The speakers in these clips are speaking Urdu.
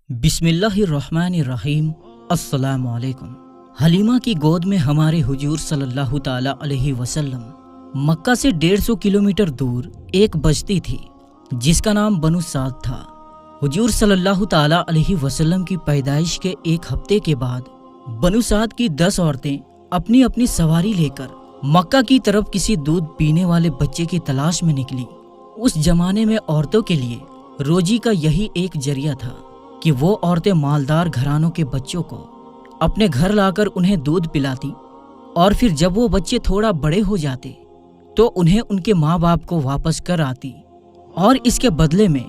بسم اللہ الرحمن الرحیم۔ السلام علیکم۔ حلیمہ کی گود میں ہمارے حضور صلی اللہ تعالی علیہ وسلم مکہ سے 150 کلومیٹر دور ایک بستی تھی جس کا نام بنو سعد تھا۔ حضور صلی اللہ تعالی علیہ وسلم کی پیدائش کے ایک ہفتے کے بعد بنو سعد کی 10 عورتیں اپنی اپنی سواری لے کر مکہ کی طرف کسی دودھ پینے والے بچے کی تلاش میں نکلی۔ اس زمانے میں عورتوں کے لیے روزی کا یہی ایک ذریعہ تھا کہ وہ عورتیں مالدار گھرانوں کے بچوں کو اپنے گھر لا کر انہیں دودھ پلاتی، اور پھر جب وہ بچے تھوڑا بڑے ہو جاتے تو انہیں ان کے ماں باپ کو واپس کر آتی، اور اس کے بدلے میں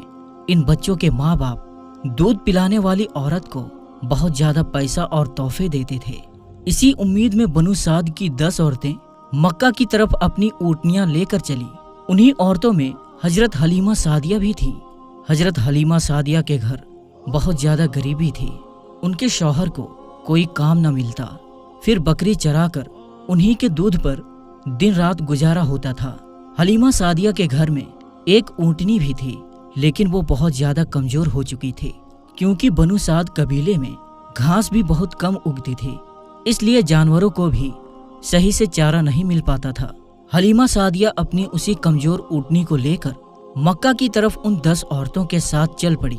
ان بچوں کے ماں باپ دودھ پلانے والی عورت کو بہت زیادہ پیسہ اور تحفے دیتے تھے۔ اسی امید میں بنو سعد کی 10 عورتیں مکہ کی طرف اپنی اونٹنیاں لے کر چلی۔ انہی عورتوں میں حضرت حلیمہ سعدیہ بھی تھی۔ حضرت حلیمہ سعدیہ کے گھر بہت زیادہ غریبی تھی۔ ان کے شوہر کو کوئی کام نہ ملتا، پھر بکری چرا کر انہی کے دودھ پر دن رات گزارا ہوتا تھا۔ حلیمہ سعدیہ کے گھر میں ایک اونٹنی بھی تھی، لیکن وہ بہت زیادہ کمزور ہو چکی تھی، کیونکہ بنو سعد قبیلے میں گھاس بھی بہت کم اگتی تھی، اس لیے جانوروں کو بھی صحیح سے چارہ نہیں مل پاتا تھا۔ حلیمہ سعدیہ اپنی اسی کمزور اونٹنی کو لے کر مکہ کی طرف ان 10 عورتوں کے ساتھ چل پڑی،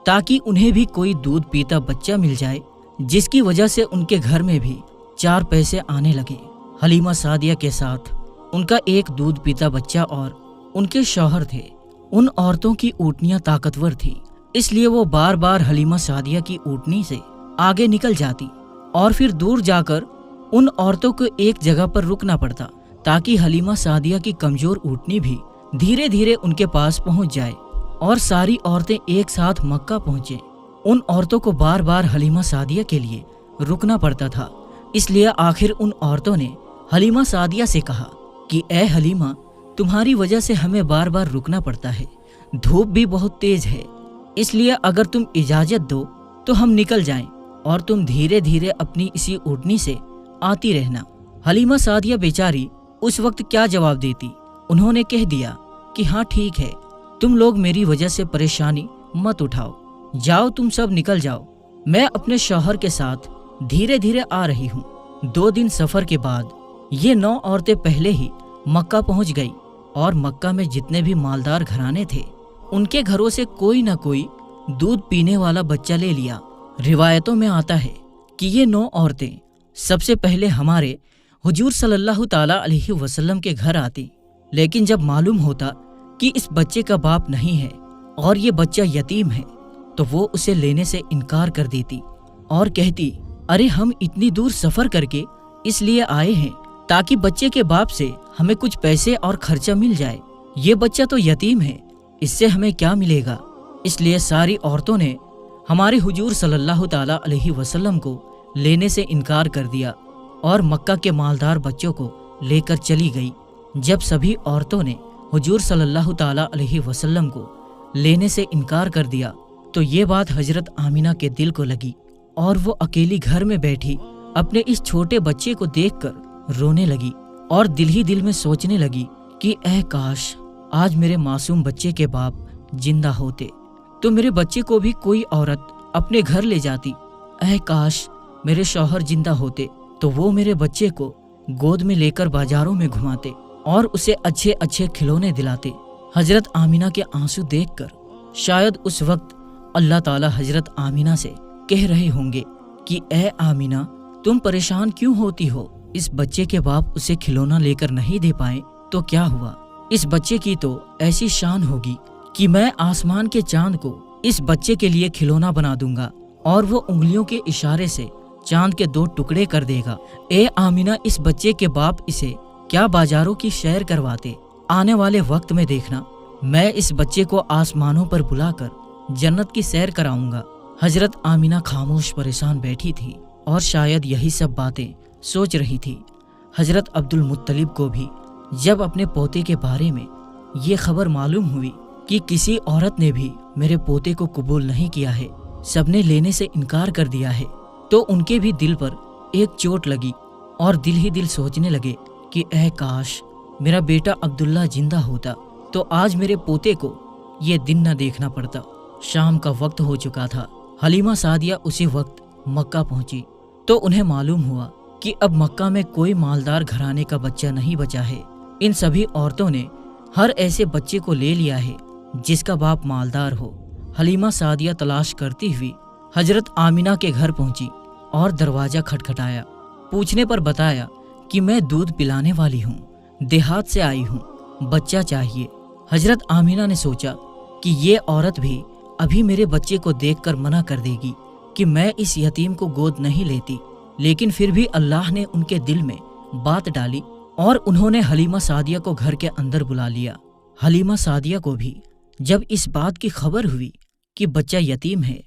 تاکہ انہیں بھی کوئی دودھ پیتا بچہ مل جائے، جس کی وجہ سے ان کے گھر میں بھی 4 پیسے آنے لگے۔ حلیمہ سعدیہ کے ساتھ ان کا ایک دودھ پیتا بچہ اور ان کے شوہر تھے۔ ان عورتوں کی اونٹنیاں طاقتور تھیں، اس لیے وہ بار بار حلیمہ سعدیہ کی اونٹنی سے آگے نکل جاتی، اور پھر دور جا کر ان عورتوں کو ایک جگہ پر رکنا پڑتا، تاکہ حلیمہ سعدیہ کی کمزور اونٹنی بھی دھیرے دھیرے ان کے پاس پہنچ جائے اور ساری عورتیں ایک ساتھ مکہ پہنچیں۔ ان عورتوں کو بار بار حلیمہ سعدیہ کے لیے رکنا پڑتا تھا، اس لیے آخر ان عورتوں نے حلیمہ سعدیہ سے کہا کہ اے حلیمہ، تمہاری وجہ سے ہمیں بار بار رکنا پڑتا ہے، دھوپ بھی بہت تیز ہے، اس لیے اگر تم اجازت دو تو ہم نکل جائیں اور تم دھیرے دھیرے اپنی اسی اونٹنی سے آتی رہنا۔ حلیمہ سعدیہ بیچاری اس وقت کیا جواب دیتی؟ انہوں نے کہہ دیا کہ ہاں ٹھیک ہے، تم لوگ میری وجہ سے پریشانی مت اٹھاؤ، جاؤ تم سب نکل جاؤ، میں اپنے شوہر کے ساتھ دھیرے دھیرے آ رہی ہوں۔ 2 دن سفر کے بعد یہ 9 عورتیں پہلے ہی مکہ پہنچ گئی، اور مکہ میں جتنے بھی مالدار گھرانے تھے ان کے گھروں سے کوئی نہ کوئی دودھ پینے والا بچہ لے لیا۔ روایتوں میں آتا ہے کہ یہ 9 عورتیں سب سے پہلے ہمارے حضور صلی اللہ تعالی علیہ وسلم کے گھر آتی، لیکن جب معلوم ہوتا کہ اس بچے کا باپ نہیں ہے اور یہ بچہ یتیم ہے تو وہ اسے لینے سے انکار کر دیتی اور کہتی، ارے ہم اتنی دور سفر کر کے اس لیے آئے ہیں تاکہ بچے کے باپ سے ہمیں کچھ پیسے اور خرچہ مل جائے، یہ بچہ تو یتیم ہے، اس سے ہمیں کیا ملے گا۔ اس لیے ساری عورتوں نے ہمارے حضور صلی اللہ تعالی علیہ وسلم کو لینے سے انکار کر دیا اور مکہ کے مالدار بچوں کو لے کر چلی گئی۔ جب سبھی عورتوں نے حضور صلی اللہ تعالی علیہ وسلم کو لینے سے انکار کر دیا تو یہ بات حضرت آمینہ کے دل کو لگی، اور وہ اکیلی گھر میں بیٹھی اپنے اس چھوٹے بچے کو دیکھ کر رونے لگی، اور دل ہی دل میں سوچنے لگی کہ اے کاش آج میرے معصوم بچے کے باپ زندہ ہوتے تو میرے بچے کو بھی کوئی عورت اپنے گھر لے جاتی، اے کاش میرے شوہر زندہ ہوتے تو وہ میرے بچے کو گود میں لے کر بازاروں میں گھماتے اور اسے اچھے اچھے کھلونے دلاتے۔ حضرت آمینہ کے آنسو دیکھ کر شاید اس وقت اللہ تعالی حضرت آمینہ سے کہہ رہے ہوں گے کہ اے آمینہ، تم پریشان کیوں ہوتی ہو؟ اس بچے کے باپ اسے کھلونا لے کر نہیں دے پائے تو کیا ہوا؟ اس بچے کی تو ایسی شان ہوگی کہ میں آسمان کے چاند کو اس بچے کے لیے کھلونا بنا دوں گا، اور وہ انگلیوں کے اشارے سے چاند کے 2 ٹکڑے کر دے گا۔ اے آمینہ، اس بچے کے باپ اسے کیا بازاروں کی سیر کرواتے؟ آنے والے وقت میں دیکھنا، میں اس بچے کو آسمانوں پر بلا کر جنت کی سیر کراؤں گا۔ حضرت آمینہ خاموش پریشان بیٹھی تھی اور شاید یہی سب باتیں سوچ رہی تھی۔ حضرت عبد المطلب کو بھی جب اپنے پوتے کے بارے میں یہ خبر معلوم ہوئی کہ کسی عورت نے بھی میرے پوتے کو قبول نہیں کیا ہے، سب نے لینے سے انکار کر دیا ہے، تو ان کے بھی دل پر ایک چوٹ لگی، اور دل ہی دل سوچنے لگے کہ اے کاش میرا بیٹا عبداللہ زندہ ہوتا تو آج میرے پوتے کو یہ دن نہ دیکھنا پڑتا۔ شام کا وقت ہو چکا تھا حلیمہ سعدیہ اسی وقت مکہ پہنچی تو انہیں معلوم ہوا کہ اب مکہ میں کوئی مالدار گھرانے کا بچہ نہیں بچا ہے۔ ان سبھی عورتوں نے ہر ایسے بچے کو لے لیا ہے جس کا باپ مالدار ہو۔ حلیمہ سعدیہ تلاش کرتی ہوئی حضرت آمینہ کے گھر پہنچی اور دروازہ کھٹکھٹایا۔ پوچھنے پر بتایا کہ میں دودھ پلانے والی ہوں، دیہات سے آئی ہوں، بچہ چاہیے۔ حضرت آمینہ نے سوچا کہ یہ عورت بھی ابھی میرے بچے کو دیکھ کر منع کر دے گی کہ میں اس یتیم کو گود نہیں لیتی، لیکن پھر بھی اللہ نے ان کے دل میں بات ڈالی اور انہوں نے حلیمہ سعدیہ کو گھر کے اندر بلا لیا۔ حلیمہ سعدیہ کو بھی جب اس بات کی خبر ہوئی کہ بچہ یتیم ہے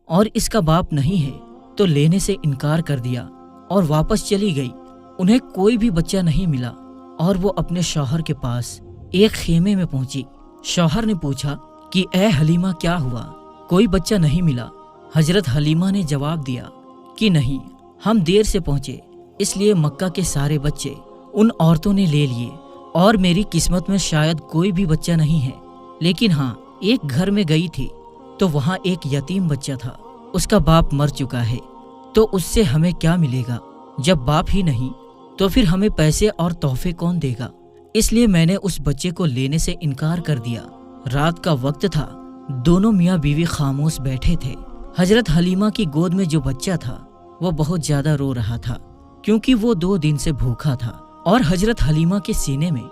اور اس کا باپ نہیں ہے تو لینے سے انکار کر دیا اور واپس چلی گئی۔ انہیں کوئی بھی بچہ نہیں ملا اور وہ اپنے شوہر کے پاس ایک خیمے میں پہنچی۔ شوہر نے پوچھا کہ اے حلیمہ کیا ہوا، کوئی بچہ نہیں ملا؟ حضرت حلیمہ نے جواب دیا کہ نہیں، ہم دیر سے پہنچے اس لیے مکہ کے سارے بچے ان عورتوں نے لے لیے اور میری قسمت میں شاید کوئی بھی بچہ نہیں ہے، لیکن ہاں ایک گھر میں گئی تھی تو وہاں ایک یتیم بچہ تھا، اس کا باپ مر چکا ہے، تو اس سے ہمیں کیا ملے گا؟ جب باپ ہی نہیں تو پھر ہمیں پیسے اور تحفے کون دے گا؟ اس لیے میں نے اس بچے کو لینے سے انکار کر دیا۔ رات کا وقت تھا، دونوں میاں بیوی خاموش بیٹھے تھے۔ حضرت حلیمہ کی گود میں جو بچہ تھا وہ بہت زیادہ رو رہا تھا کیونکہ وہ 2 دن سے بھوکا تھا، اور حضرت حلیمہ کے سینے میں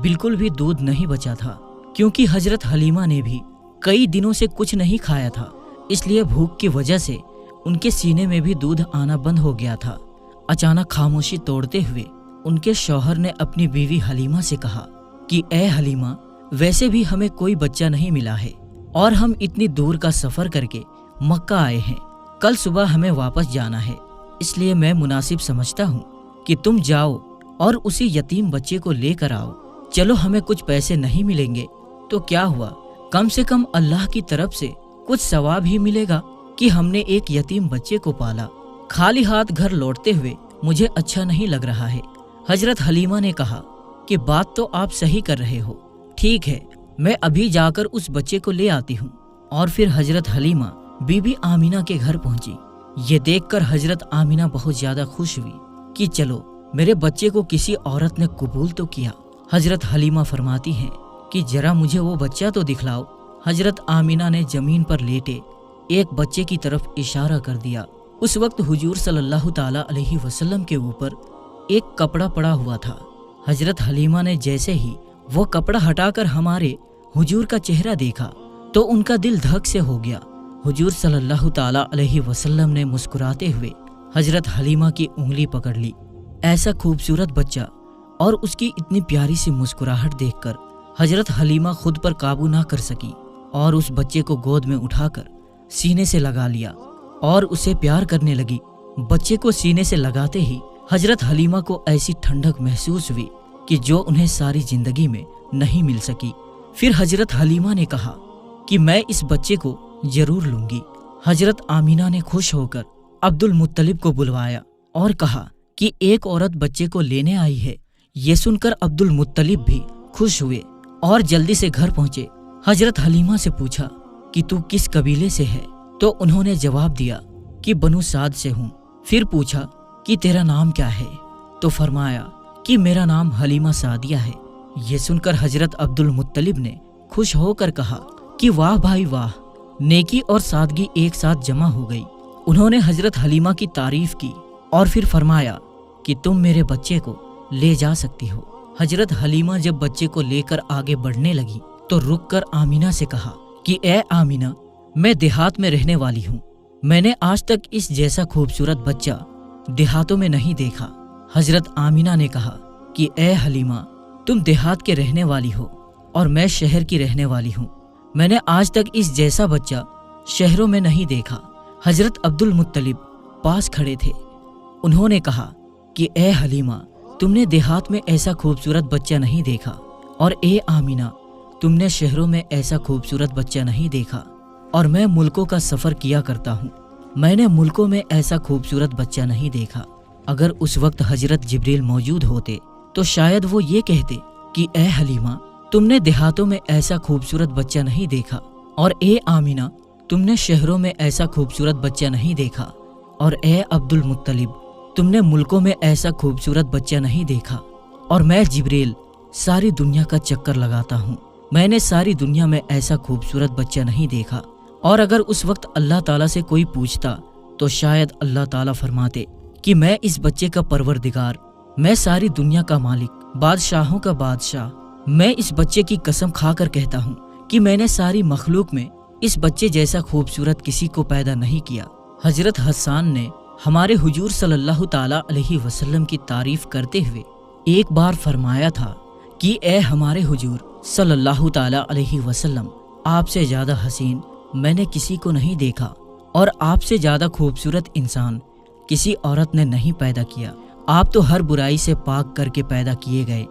بالکل بھی دودھ نہیں بچا تھا کیونکہ حضرت حلیمہ نے بھی کئی دنوں سے کچھ نہیں کھایا تھا، اس لیے بھوک کی وجہ سے ان کے سینے میں بھی دودھ آنا بند ہو گیا تھا۔ اچانک خاموشی توڑتے ہوئے ان کے شوہر نے اپنی بیوی حلیمہ سے کہا کہ اے حلیمہ، ویسے بھی ہمیں کوئی بچہ نہیں ملا ہے اور ہم اتنی دور کا سفر کر کے مکہ آئے ہیں، کل صبح ہمیں واپس جانا ہے، اس لیے میں مناسب سمجھتا ہوں کہ تم جاؤ اور اسی یتیم بچے کو لے کر آؤ۔ چلو ہمیں کچھ پیسے نہیں ملیں گے تو کیا ہوا، کم سے کم اللہ کی طرف سے کچھ ثواب ہی ملے گا کہ ہم نے ایک یتیم بچے کو پالا۔ خالی ہاتھ گھر لوٹتے ہوئے مجھے اچھا نہیں لگ رہا ہے۔ حضرت حلیمہ نے کہا کہ بات تو آپ صحیح کر رہے ہو، ٹھیک ہے، میں ابھی جا کر اس بچے کو لے آتی ہوں۔ اور پھر حضرت حلیمہ بی بی آمینہ کے گھر پہنچی۔ یہ دیکھ کر حضرت آمینہ بہت زیادہ خوش ہوئی کہ چلو میرے بچے کو کسی عورت نے قبول تو کیا۔ حضرت حلیمہ فرماتی ہیں کہ ذرا مجھے وہ بچہ تو دکھلاؤ۔ حضرت آمینہ نے زمین پر لیٹے ایک بچے کی طرف اشارہ کر دیا۔ اس وقت حضور صلی اللہ تعالی علیہ وسلم کے اوپر ایک کپڑا پڑا ہوا تھا۔ حضرت حلیمہ نے جیسے ہی وہ کپڑا ہٹا کر ہمارے حضور کا چہرہ دیکھا تو ان کا دل دھک سے ہو گیا۔ حضور صلی اللہ تعالی علیہ وسلم نے مسکراتے ہوئے حضرت حلیمہ کی انگلی پکڑ لی۔ ایسا خوبصورت بچہ اور اس کی اتنی پیاری سی مسکراہٹ دیکھ کر حضرت حلیمہ خود پر قابو نہ کر سکی اور اس بچے کو گود میں اٹھا کر سینے سے لگا لیا اور اسے پیار کرنے لگی۔ بچے کو سینے سے لگاتے ہی حضرت حلیمہ کو ایسی ٹھنڈک محسوس ہوئی کہ جو انہیں ساری زندگی میں نہیں مل سکی۔ پھر حضرت حلیمہ نے کہا کہ میں اس بچے کو ضرور لوں گی۔ حضرت آمینہ نے خوش ہو کر عبد المطلب کو بلوایا اور کہا کہ ایک عورت بچے کو لینے آئی ہے۔ یہ سن کر عبد المطلب بھی خوش ہوئے اور جلدی سے گھر پہنچے۔ حضرت حلیمہ سے پوچھا کہ تو کس قبیلے سے ہے؟ تو انہوں نے جواب دیا کہ بنو سعد سے ہوں۔ پھر پوچھا کہ تیرا نام کیا ہے؟ تو فرمایا کہ میرا نام حلیمہ سعدیہ ہے۔ یہ سن کر حضرت عبد المطلب نے خوش ہو کر کہا کہ واہ بھائی واہ، نیکی اور سادگی ایک ساتھ جمع ہو گئی۔ انہوں نے حضرت حلیمہ کی تعریف کی اور پھر فرمایا کہ تم میرے بچے کو لے جا سکتی ہو۔ حضرت حلیمہ جب بچے کو لے کر آگے بڑھنے لگی تو رک کر آمینہ سے کہا کہ اے آمینہ، میں دیہات میں رہنے والی ہوں، میں نے آج تک اس جیسا خوبصورت بچہ دیہاتوں میں نہیں دیکھا۔ حضرت آمینہ نے کہا کہ اے حلیمہ، تم دیہات کے رہنے والی ہو اور میں شہر کی رہنے والی ہوں، میں نے آج تک اس جیسا بچہ شہروں میں نہیں دیکھا۔ حضرت عبد المطلب پاس کھڑے تھے۔ انہوں نے کہا کہ اے حلیمہ، تم نے دیہات میں ایسا خوبصورت بچہ نہیں دیکھا، اور اے آمینہ، تم نے شہروں میں ایسا خوبصورت بچہ نہیں دیکھا، اور میں ملکوں کا سفر کیا کرتا ہوں، میں نے ملکوں میں ایسا خوبصورت بچہ نہیں دیکھا۔ اگر اس وقت حضرت جبریل موجود ہوتے تو شاید وہ یہ کہتے کہ اے حلیمہ، تم نے دیہاتوں میں ایسا خوبصورت بچہ نہیں دیکھا، اور اے آمینہ، تم نے شہروں میں ایسا خوبصورت بچہ نہیں دیکھا، اور اے عبد المطلب، تم نے ملکوں میں ایسا خوبصورت بچہ نہیں دیکھا، اور میں جبریل ساری دنیا کا چکر لگاتا ہوں، میں نے ساری دنیا میں ایسا خوبصورت بچہ نہیں دیکھا۔ اور اگر اس وقت اللہ تعالیٰ سے کوئی پوچھتا تو شاید اللہ تعالیٰ فرماتے کہ میں اس بچے کا پروردگار، میں ساری دنیا کا مالک، بادشاہوں کا بادشاہ، میں اس بچے کی قسم کھا کر کہتا ہوں کہ میں نے ساری مخلوق میں اس بچے جیسا خوبصورت کسی کو پیدا نہیں کیا۔ حضرت حسان نے ہمارے حضور صلی اللہ تعالیٰ علیہ وسلم کی تعریف کرتے ہوئے ایک بار فرمایا تھا کہ اے ہمارے حضور صلی اللہ تعالیٰ علیہ وسلم، آپ سے زیادہ حسین میں نے کسی کو نہیں دیکھا، اور آپ سے زیادہ خوبصورت انسان کسی عورت نے نہیں پیدا کیا۔ آپ تو ہر برائی سے پاک کر کے پیدا کیے گئے،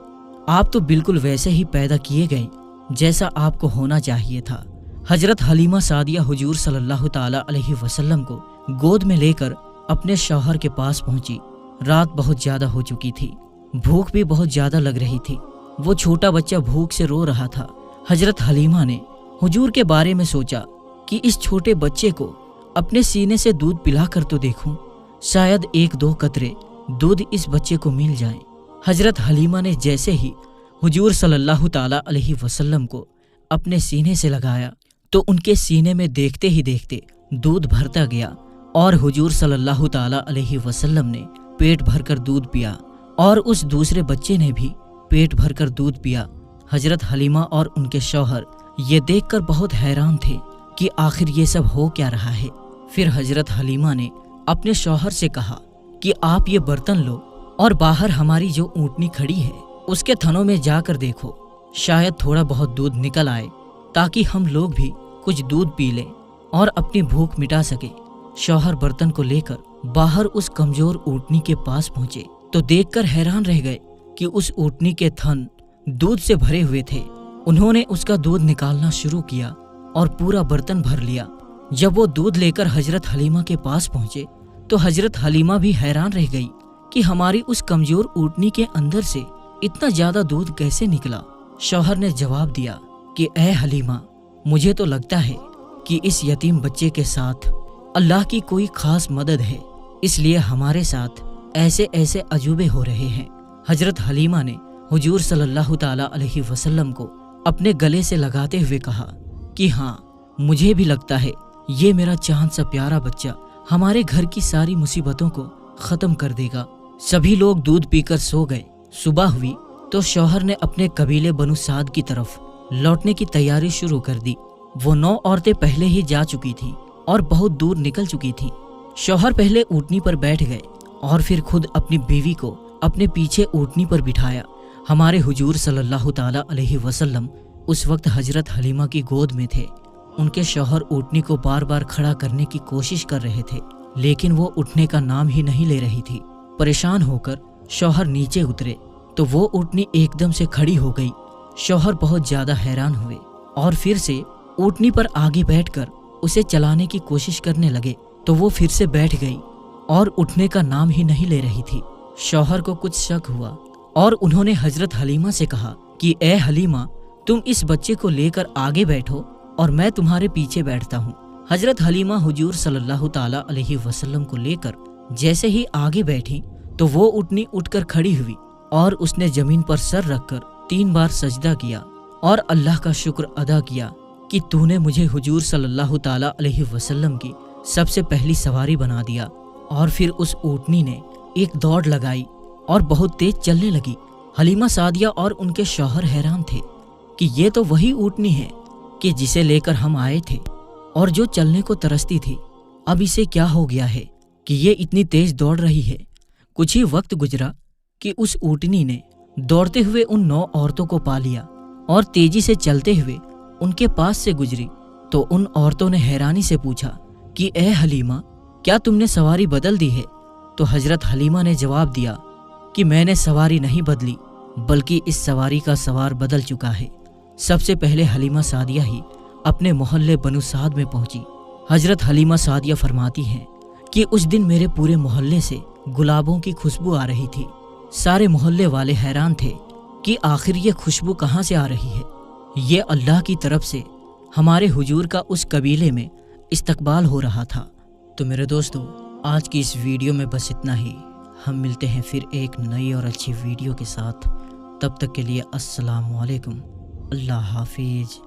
آپ تو بالکل ویسے ہی پیدا کیے گئے جیسا آپ کو ہونا چاہیے تھا۔ حضرت حلیمہ سعدیہ حضور صلی اللہ تعالیٰ علیہ وسلم کو گود میں لے کر اپنے شوہر کے پاس پہنچی۔ رات بہت زیادہ ہو چکی تھی، بھوک بھی بہت زیادہ لگ رہی تھی، وہ چھوٹا بچہ بھوک سے رو رہا تھا۔ حضرت حلیمہ نے حضور کے بارے میں سوچا کہ اس چھوٹے بچے کو اپنے سینے سے دودھ پلا کر تو دیکھوں، شاید ایک دو قطرے دودھ اس بچے کو مل جائیں۔ حضرت حلیمہ نے جیسے ہی حضور صلی اللہ تعالیٰ علیہ وسلم کو اپنے سینے سے لگایا تو ان کے سینے میں دیکھتے ہی دیکھتے دودھ بھرتا گیا، اور حضور صلی اللہ تعالیٰ علیہ وسلم نے پیٹ بھر کر دودھ پیا، اور اس دوسرے بچے نے بھی پیٹ بھر کر دودھ پیا۔ حضرت حلیمہ اور ان کے شوہر یہ دیکھ کر بہت حیران تھے کہ آخر یہ سب ہو کیا رہا ہے۔ پھر حضرت حلیمہ نے اپنے شوہر سے کہا کہ آپ یہ برتن لو اور باہر ہماری جو اونٹنی کھڑی ہے اس کے تھنوں میں جا کر دیکھو، شاید تھوڑا بہت دودھ نکل آئے تاکہ ہم لوگ بھی کچھ دودھ پی لیں اور اپنی بھوک مٹا سکیں۔ شوہر برتن کو لے کر باہر اس کمزور اونٹنی کے پاس پہنچے تو دیکھ کر حیران رہ گئے کہ اس اونٹنی کے تھن دودھ سے بھرے ہوئے تھے۔ انہوں نے اس کا دودھ نکالنا شروع کیا اور پورا برتن بھر لیا۔ جب وہ دودھ لے کر حضرت حلیمہ کے پاس پہنچے تو حضرت حلیمہ بھی حیران رہ گئی کہ ہماری اس کمزور اونٹنی کے اندر سے اتنا زیادہ دودھ کیسے نکلا۔ شوہر نے جواب دیا کہ اے حلیمہ، مجھے تو لگتا ہے کہ اس یتیم بچے کے ساتھ اللہ کی کوئی خاص مدد ہے، اس لیے ہمارے ساتھ ایسے ایسے عجوبے ہو رہے ہیں۔ حضرت حلیمہ نے حضور صلی اللہ تعالیٰ علیہ وسلم کو اپنے گلے سے لگاتے ہوئے کہا کہ ہاں، مجھے بھی لگتا ہے یہ میرا چاند سا پیارا بچہ ہمارے گھر کی ساری مصیبتوں کو ختم کر دے گا۔ سبھی لوگ دودھ پی کر سو گئے۔ صبح ہوئی تو شوہر نے اپنے قبیلے بنو سعد کی طرف لوٹنے کی تیاری شروع کر دی۔ وہ 9 عورتیں پہلے ہی جا چکی تھیں اور بہت دور نکل چکی تھیں۔ شوہر پہلے اونٹنی پر بیٹھ گئے اور پھر خود اپنی بیوی کو اپنے پیچھے اونٹنی پر بٹھایا۔ ہمارے حضور صلی اللہ تعالیٰ علیہ وسلم اس وقت حضرت حلیمہ کی گود میں تھے۔ ان کے شوہر اونٹنی کو بار بار کھڑا کرنے کی کوشش کر رہے تھے، لیکن وہ اٹھنے کا نام ہی نہیں لے رہی تھی۔ پریشان ہو کر شوہر نیچے اترے تو وہ اونٹنی ایک دم سے کھڑی ہو گئی۔ شوہر بہت زیادہ حیران ہوئے اور پھر سے اونٹنی پر آگے بیٹھ کر اسے چلانے کی کوشش کرنے لگے تو وہ پھر سے بیٹھ گئی اور اٹھنے کا نام ہی نہیں لے رہی تھی۔ شوہر کو کچھ شک ہوا اور انہوں نے حضرت حلیمہ سے کہا کہ اے حلیمہ، تم اس بچے کو لے کر آگے بیٹھو اور میں تمہارے پیچھے بیٹھتا ہوں۔ حضرت حلیمہ حضور صلی اللہ تعالیٰ علیہ وسلم کو لے کر جیسے ہی آگے بیٹھی تو وہ اٹھنی اٹھ کر کھڑی ہوئی اور اس نے زمین پر سر رکھ کر 3 بار سجدہ کیا اور اللہ کا شکر ادا کیا کہ تو نے مجھے حضور صلی اللہ تعالیٰ علیہ وسلم کی سب سے پہلی سواری بنا دیا۔ اور پھر اس اونٹنی نے ایک دوڑ لگائی اور بہت تیز چلنے لگی۔ حلیمہ سعدیہ اور ان کے شوہر حیران تھے کہ یہ تو وہی اونٹنی ہے کہ جسے لے کر ہم آئے تھے اور جو چلنے کو ترستی تھی، اب اسے کیا ہو گیا ہے کہ یہ اتنی تیز دوڑ رہی ہے۔ کچھ ہی وقت گزرا کہ اس اونٹنی نے دوڑتے ہوئے ان 9 عورتوں کو پا لیا اور تیزی سے چلتے ہوئے ان کے پاس سے گزری تو ان عورتوں نے حیرانی سے پوچھا کہ اے حلیمہ، کیا تم نے سواری بدل دی ہے؟ تو حضرت حلیمہ نے جواب دیا کہ میں نے سواری نہیں بدلی، بلکہ اس سواری کا سوار بدل چکا ہے۔ سب سے پہلے حلیمہ سعدیہ ہی اپنے محلے بنو سعد میں پہنچی۔ حضرت حلیمہ سعدیہ فرماتی ہیں کہ اس دن میرے پورے محلے سے گلابوں کی خوشبو آ رہی تھی۔ سارے محلے والے حیران تھے کہ آخر یہ خوشبو کہاں سے آ رہی ہے۔ یہ اللہ کی طرف سے ہمارے حضور کا اس قبیلے میں استقبال ہو رہا تھا۔ تو میرے دوستو، آج کی اس ویڈیو میں بس اتنا ہی۔ ہم ملتے ہیں پھر ایک نئی اور اچھی ویڈیو کے ساتھ۔ تب تک کے لیے السلام علیکم، اللہ حافظ۔